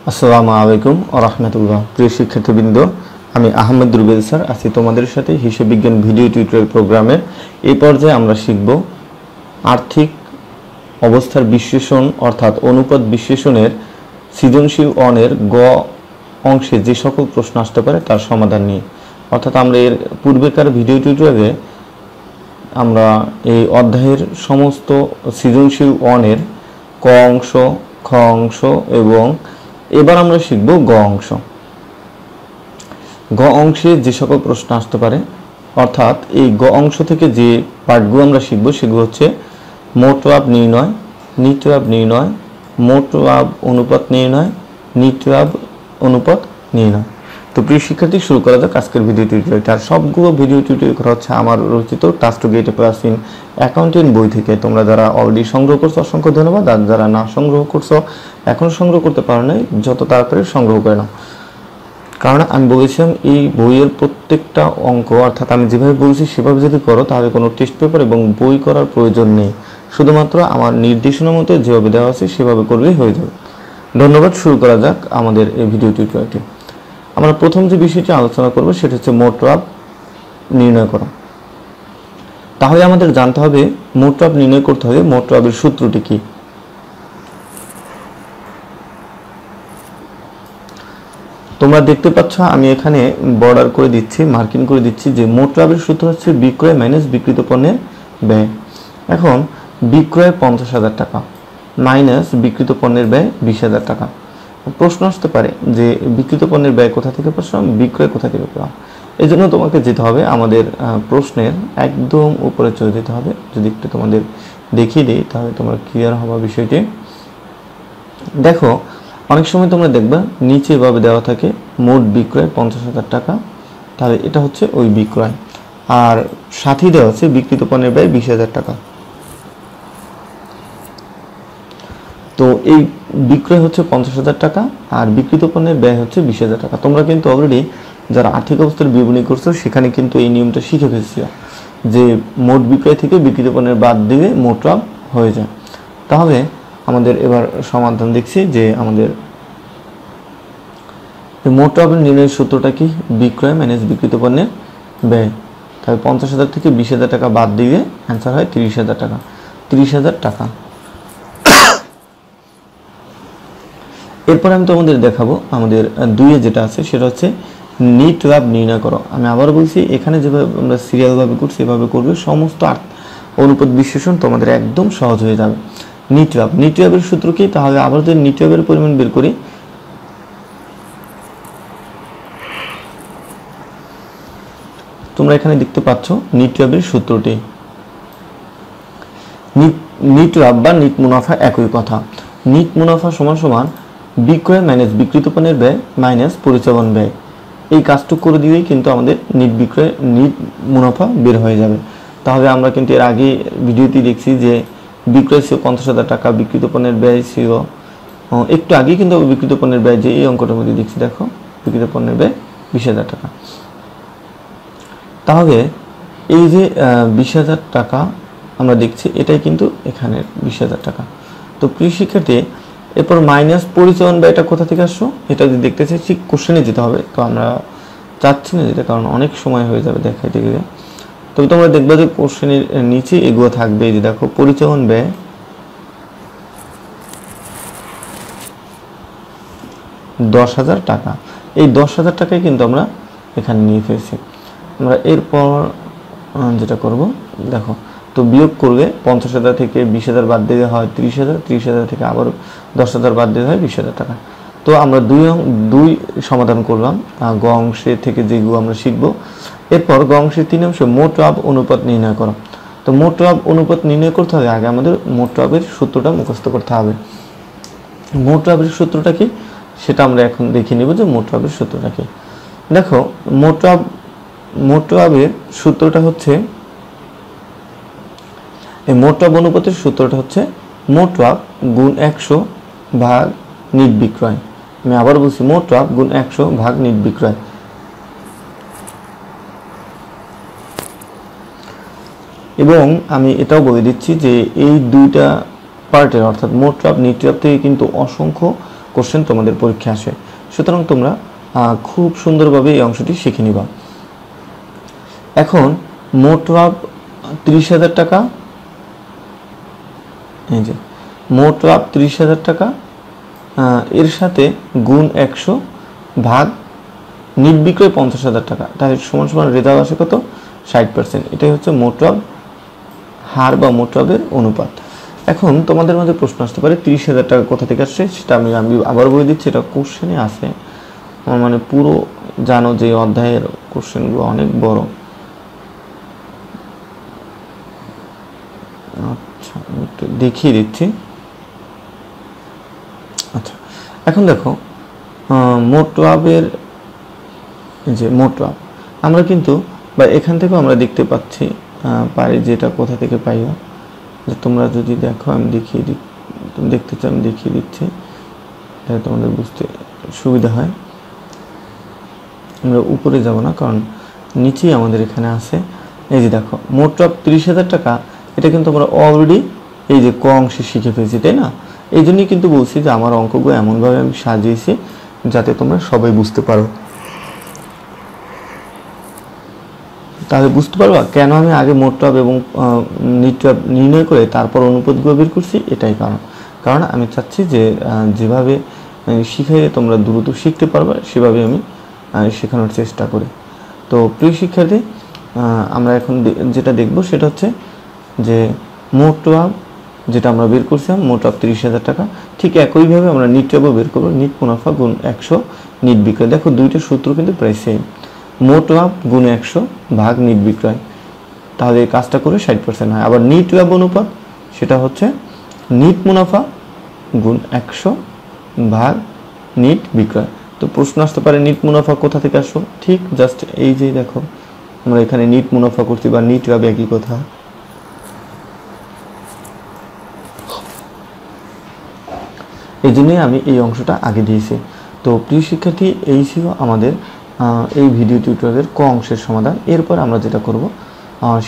আসসালামু আলাইকুম ওয়া রাহমাতুল্লাহ। প্রিয় শিক্ষার্থীবৃন্দ, আমি আহমেদ রুবেল স্যার আছি তোমাদের সাথে হিসাব বিজ্ঞান ভিডিও টিউটোরিয়াল প্রোগ্রামে। এই পর্যায়ে আমরা শিখব আর্থিক অবস্থার বিশ্লেষণ অর্থাৎ অনুপাত বিশ্লেষণের সৃজনশীল অনের গ অংশে যে সকল প্রশ্ন আসতে পারে তার সমাধান নিয়ে। অর্থাৎ আমরা এর পূর্বেকার ভিডিও টিউটোরিয়ালে আমরা এই অধ্যায়ের সমস্ত সৃজনশীল অনের ক অংশ, খ অংশ এবং এবার আমরা শিখব গ অংশ। গ অংশে যে সকল প্রশ্ন আসতে পারে, অর্থাৎ এই গ অংশ থেকে যে পার্টগুলো আমরা শিখব সেগুলো হচ্ছে মোট লাভ নির্ণয়, নিট লাভ নির্ণয়, মোট লাভ অনুপাত নির্ণয়, নিট লাভ অনুপাত নির্ণয়। তো প্রিয় শিক্ষার্থী, শুরু করা যাক আজকের ভিডিও টিউটোরিয়ালটা। আর সবগুলো ভিডিও টিউটোরিয়াল করা হচ্ছে আমার রচিত task to get A plus in accountant বই থেকে। তোমরা যারা অলরেডি সংগ্রহ করছো অসংখ্য ধন্যবাদ, আর যারা না সংগ্রহ করছো এখনও সংগ্রহ করতে পারো নাই, যত তাড়াতাড়ি সংগ্রহ করে নাও। কারণ আমি বলেছিলাম এই বইয়ের প্রত্যেকটা অঙ্ক অর্থাৎ আমি যেভাবে বলছি সেভাবে যদি করো তাহলে কোনো টেস্ট পেপার এবং বই করার প্রয়োজন নেই। শুধুমাত্র আমার নির্দেশনা মতো যেভাবে দেওয়া আছে সেভাবে করলেই হয়ে যাবে। ধন্যবাদ। শুরু করা যাক আমাদের এই ভিডিও টিউটোরিয়ালটি। আমরা প্রথম যে বিষয়টি আলোচনা করব সেটা হচ্ছে মোট লাভ নির্ণয় করা। তাহলে আমাদের জানতে হবে মোট লাভ নির্ণয় করতে হবে মোট লাভের সূত্রটি কি। তোমরা দেখতে পাচ্ছ আমি এখানে বর্ডার করে দিচ্ছি, মার্কিং করে দিচ্ছি যে মোট লাভের সূত্র হচ্ছে বিক্রয় মাইনাস বিক্রিত পণ্যের ব্যয়। এখন বিক্রয় 50,000 টাকা মাইনাস বিক্রিত পণ্যের ব্যয় 20,000 টাকা। প্রশ্ন আসতে পারে যে বিক্রিত পণ্যের ব্যয় কোথা থেকে পেলাম, বিক্রয় কোথা থেকে পেলাম। এই জন্য তোমাকে যেতে হবে আমাদের প্রশ্নের একদম উপরে চলে যেতে হবে। যদি একটু তোমাদের দেখিয়ে দিই তাহলে তোমরা ক্লিয়ার হওয়া বিষয়টি। দেখো, অনেক সময় তোমরা দেখবা নিচে এভাবে দেওয়া থাকে মোট বিক্রয় 50,000 টাকা, তাহলে এটা হচ্ছে ওই বিক্রয়, আর সাথেই দেওয়া আছে বিক্রিত পণ্যের ব্যয় 20,000 টাকা। তো এই বিক্রয় হচ্ছে 50,000 টাকা আর বিক্রিত পণ্যের ব্যয় হচ্ছে 20,000 টাকা। তোমরা কিন্তু অলরেডি যারা আর্থিক অবস্থার বিবরণী করছো সেখানে কিন্তু এই নিয়মটা শিখে ফেলছিল যে মোট বিক্রয় থেকে বিক্রিত পণ্যের বাদ দিলে মোট লাভ হয়ে যায়। তাহলে আমাদের এবার সমাধান দেখছি যে আমাদের মোট লাভের নির্ণয়ের সূত্রটা কি, বিক্রয় মাইনাস বিক্রিত পণ্যের ব্যয়। তাহলে 50,000 থেকে 20,000 টাকা বাদ দিলে অ্যান্সার হয় 30,000 টাকা। 30,000 টাকা। এরপর আমি তোমাদের দেখাবো আমাদের দুইয়ে যেটা আছে সেটা হচ্ছে নিট লাভ নির্ণয় করো। আমি আবার বলছি, এখানে যেভাবে আমরা সিরিয়ালভাবে করছি এভাবে করবে, সমস্ত অনুপাত বিশ্লেষণ তোমাদের একদম সহজ হয়ে যাবে। নিট লাভ, নিট লাভের সূত্র কি, তাহলে আবার যদি নিট লাভের পরিমাণ বের করি, তোমরা এখানে দেখতে পাচ্ছ নিট লাভের সূত্রটি। নিট লাভ বা নিট মুনাফা একই কথা। নিট মুনাফা সমান সমান বিক্রয় মাইনাস বিক্রিত পণ্যের ব্যয় মাইনাস পরিচালন ব্যয়। এই কাজটুকু করে দিলেই কিন্তু আমাদের নিট বিক্রয় নিট মুনাফা বের হয়ে যাবে। তাহলে আমরা কিন্তু এর আগে ভিডিওটি দেখছি যে বিক্রয় ছিল 50,000 টাকা, বিক্রিত পণ্যের ব্যয় ছিল একটু আগে, কিন্তু বিক্রিত পণ্যের ব্যয় যে এই অঙ্কটার মধ্যে দেখছি, দেখো বিক্রিত পণ্যের ব্যয় 20,000 টাকা। তাহলে এই যে 20,000 টাকা আমরা দেখছি এটাই কিন্তু এখানে 20,000 টাকা। তো প্রিয় শিক্ষার্থী, এরপর মাইনাস পরিচালন ব্যয়টা কোথা থেকে আসছো এটা যদি দেখতে চাই ঠিক কোশ্চেনে যেতে হবে। তো আমরা চাচ্ছি না যেটা, কারণ অনেক সময় হয়ে যাবে দেখাইতে গেলে। তবে তোমরা দেখবা যে কোশ্চেনের নিচে এগুলো থাকবে, এই যে দেখো পরিচালন ব্যয় 10,000 টাকা। এই 10,000 টাকায় কিন্তু আমরা এখানে নিয়ে ফেলছি। আমরা এরপর যেটা করব দেখো, তো বিয়োগ করবে 50,000 থেকে 20,000 বাদ দিলে হয় 30,000, 30,000 থেকে আবার 10,000 বাদ দিলে হয় 20,000 টাকা। তো আমরা দুই সমাধান করলাম গ অংশে থেকে যেগুলো আমরা শিখব। এরপর গ অংশের 3 অংশে মোট লাভ অনুপাত নির্ণয় করো। তো মোট লাভ অনুপাত নির্ণয় করতে হবে আগে আমাদের মোট লাভের সূত্রটা মুখস্থ করতে হবে। মোট লাভের সূত্রটা কি সেটা আমরা এখন দেখে নেব যে মোট লাভের সূত্রটা কি। দেখো, মোট লাভের সূত্রটা হচ্ছে, এই মোট লাভ অনুপাতের সূত্রটা হচ্ছে মোট লাভ গুণ 100 ভাগ নিট বিক্রয়। আমি আবার বলছি, মোট লাভ গুণ 100 ভাগ নিট বিক্রয়। এবং আমি এটাও বলে দিচ্ছি যে এই দুইটা পার্টের অর্থাৎ মোট লাভ নিট লাভ থেকে কিন্তু অসংখ্য কোশ্চেন তোমাদের পরীক্ষা আসে। সুতরাং তোমরা খুব সুন্দরভাবে এই অংশটি শিখে নিবা। এখন মোট লাভ 30,000 টাকা, এই যে মোট লাভ 30,000 টাকা, এর সাথে গুণ 100 ভাগ নিট বিক্রয় 50,000 টাকা, তাহলে সমান সমান রেজাল্ট আসে কত? 60%। এটাই হচ্ছে মোট লাভ হার বা মোট লাভের অনুপাত। এখন তোমাদের মধ্যে প্রশ্ন আসতে পারে 30,000 টাকা কোথা থেকে আসছে, সেটা আমি আবার বলে দিচ্ছি, এটা কোশ্চেনে আছে। মানে পুরো জানো যে অধ্যায়ের কোশ্চেনগুলো অনেক বড়। আচ্ছা, আমি একটু দেখিয়ে দিচ্ছি। আচ্ছা, এখন দেখো মোট লাভের যে মোট লাভ আমরা কিন্তু বা এখান থেকেও আমরা দেখতে পাচ্ছি পারি যে এটা কোথা থেকে পাইবা। যে তোমরা যদি দেখো, আমি দেখিয়ে দিই, তুমি দেখতে চাও আমি দেখিয়ে দিচ্ছি, তাহলে তোমাদের বুঝতে সুবিধা হয়। আমরা উপরে যাব না, কারণ নিচেই আমাদের এখানে আছে। এই যে দেখো মোট লাভ 30,000 টাকা, এটা কিন্তু আমরা অলরেডি এই যে ক অংশে শিখে ফেলছি, তাই না? এই জন্যই কিন্তু বলছি যে আমার অঙ্কগুলো এমনভাবে আমি সাজিয়েছি যাতে তোমরা সবাই বুঝতে পারো। তাহলে বুঝতে পারবা কেন আমি আগে মোট লাভ এবং নিট লাভ নির্ণয় করে তারপর অনুপাতগুলো বের করছি। এটাই কারণ আমি চাচ্ছি যে যেভাবে শিখাইলে তোমরা দ্রুত শিখতে পারবে সেভাবে আমি শেখানোর চেষ্টা করি। তো প্রিয় শিক্ষার্থী, আমরা এখন যেটা দেখব সেটা হচ্ছে যে মোট লাভ যেটা আমরা বের করছিলাম, মোট লাভ 30,000 টাকা, ঠিক একইভাবে আমরা নিট লাভও বের করবো। নিট মুনাফা গুণ 100 নিট বিক্রয়। দেখো দুইটা সূত্র কিন্তু প্রায় সেম, মোট লাভ গুণ 100 ভাগ নিট বিক্রয়, তাহলে এই কাজটা করে 60% হয়। আবার নিট লাভ অনুপাত সেটা হচ্ছে নিট মুনাফা গুণ 100 ভাগ নিট বিক্রয়। তো প্রশ্ন আসতে পারে নিট মুনাফা কোথা থেকে আসো? ঠিক জাস্ট এই যে দেখো আমরা এখানে নিট মুনাফা করছি বা নিট লাভ একই কথা। এই জন্যই আমি এই অংশটা আগে দিয়েছি। তো প্রিয় শিক্ষার্থী, এই ছিল আমাদের এই ভিডিও টিউটোরিয়ালের ক অংশের সমাধান। এরপর আমরা যেটা করব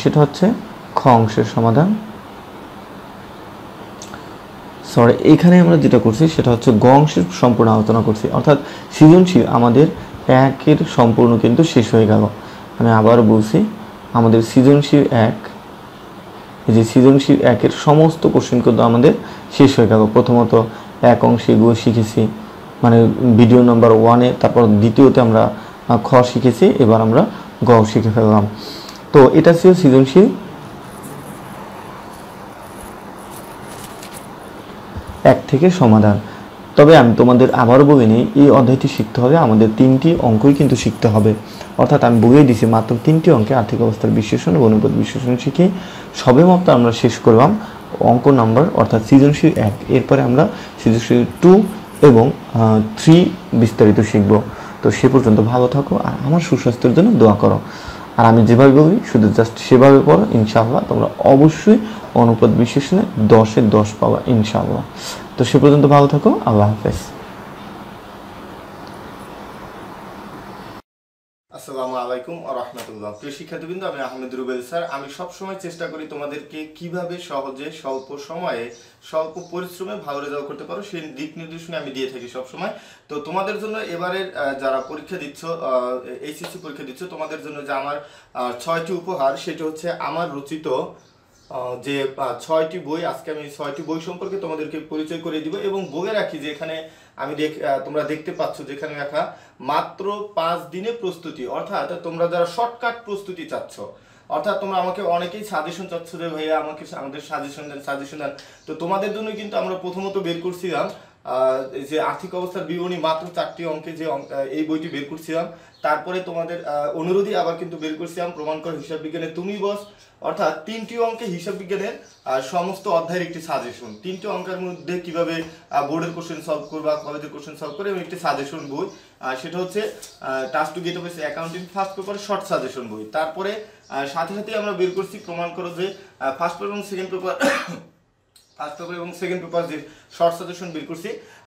সেটা হচ্ছে খ অংশের সমাধান। এখানে আমরা যেটা করছি সেটা হচ্ছে গ অংশের সম্পূর্ণ আলোচনা করছি, অর্থাৎ সৃজনশীল আমাদের একের সম্পূর্ণ কিন্তু শেষ হয়ে গেল। আমি আবার বলছি, আমাদের সৃজনশীল এক, এই যে সৃজনশীল একের সমস্ত কোশ্চেন কিন্তু আমাদের শেষ হয়ে গেল। প্রথমত এক অংশে এগুলো শিখেছি, মানে ভিডিও নাম্বার 1-এ, তারপর দ্বিতীয়তে আমরা খ শিখেছি, এবার আমরা গ শিখে ফেললাম। তো এটা ছিল সৃজনশীল এক থেকে সমাধান। তবে আমি তোমাদের আবারও বলে নিই, এই অধ্যায়টি শিখতে হবে আমাদের 3টি অঙ্কই কিন্তু শিখতে হবে। অর্থাৎ আমি বলেই দিছি মাত্র 3টি অঙ্কে আর্থিক অবস্থার বিশ্লেষণ ও অনুপাত বিশ্লেষণ শিখে সবে মাত্র আমরা শেষ করলাম অঙ্ক নাম্বার অর্থাৎ সৃজনশীল 1। এরপরে আমরা সৃজনশীল 2 এবং 3 বিস্তারিত শিখব। তো সে পর্যন্ত ভালো থাকো আর আমার সুস্বাস্থ্যের জন্য দোয়া করো। আর আমি যেভাবে বলি শুধু জাস্ট সেভাবে পড়ো, ইনশাআল্লাহ তোমরা অবশ্যই অনুপাত বিশ্লেষণে 10-এ 10 পাবা ইনশাআল্লাহ। তো সে পর্যন্ত ভালো থাকো, আল্লাহ হাফেজ। আসসালামু আলাইকুম ওয়া রাহমাতুল্লাহ। প্রিয় শিক্ষার্থীবৃন্দ, আমি আহমেদ রুবেল স্যার। আমি সবসময় চেষ্টা করি তোমাদেরকে কিভাবে সহজে স্বল্প সময়ে স্বল্প পরিশ্রমে ভালো রেজাল্ট করতে পারো সেই দিক নির্দেশনা আমি দিয়ে থাকি সবসময়। তো তোমাদের জন্য এবারের যারা পরীক্ষা দিচ্ছ, এইচএসসি পরীক্ষা দিচ্ছ, তোমাদের জন্য যে আমার 6টি উপহার, সেটা হচ্ছে আমার রচিত যে 6টি বই। আজকে আমি 6টি বই সম্পর্কে তোমাদেরকে পরিচয় করে দিব এবং বলে রাখি যে এখানে আমি তোমরা দেখতে পাচ্ছ যেখানে লেখা মাত্র 5 দিনে প্রস্তুতি, অর্থাৎ তোমরা যারা শর্টকাট প্রস্তুতি চাচ্ছ, অর্থাৎ তোমরা আমাকে অনেকেই সাজেশন চাচ্ছ যে ভাইয়া আমাদের সাজেশন দেন। তো তোমাদের জন্য কিন্তু আমরা প্রথমত বের করছিলাম যে আর্থিক অবস্থার বিবরণী মাত্র 4টি অঙ্কে যে এই বইটি বের করছিলাম। তারপরে তোমাদের অনুরোধই আবার কিন্তু বের করছিলাম প্রমাণ কর হিসাব বিজ্ঞানে তুমি বস, অর্থাৎ 3টি অঙ্কে হিসাব বিজ্ঞানের সমস্ত অধ্যায়ের একটি সাজেশন। 3টি অঙ্কের মধ্যে কিভাবে বোর্ডের কোশ্চেন সলভ করবা, কলেজের কোশ্চেন সলভ করে, এবং একটি সাজেশন বই, সেটা হচ্ছে task to get of accounting first paper short suggestion বই। তারপরে সাথে সাথে আমরা বের করছি প্রমাণ করো যে ফার্স্ট পেপার এবং সেকেন্ড পেপার যে শর্ট সাজেশন বের করছি।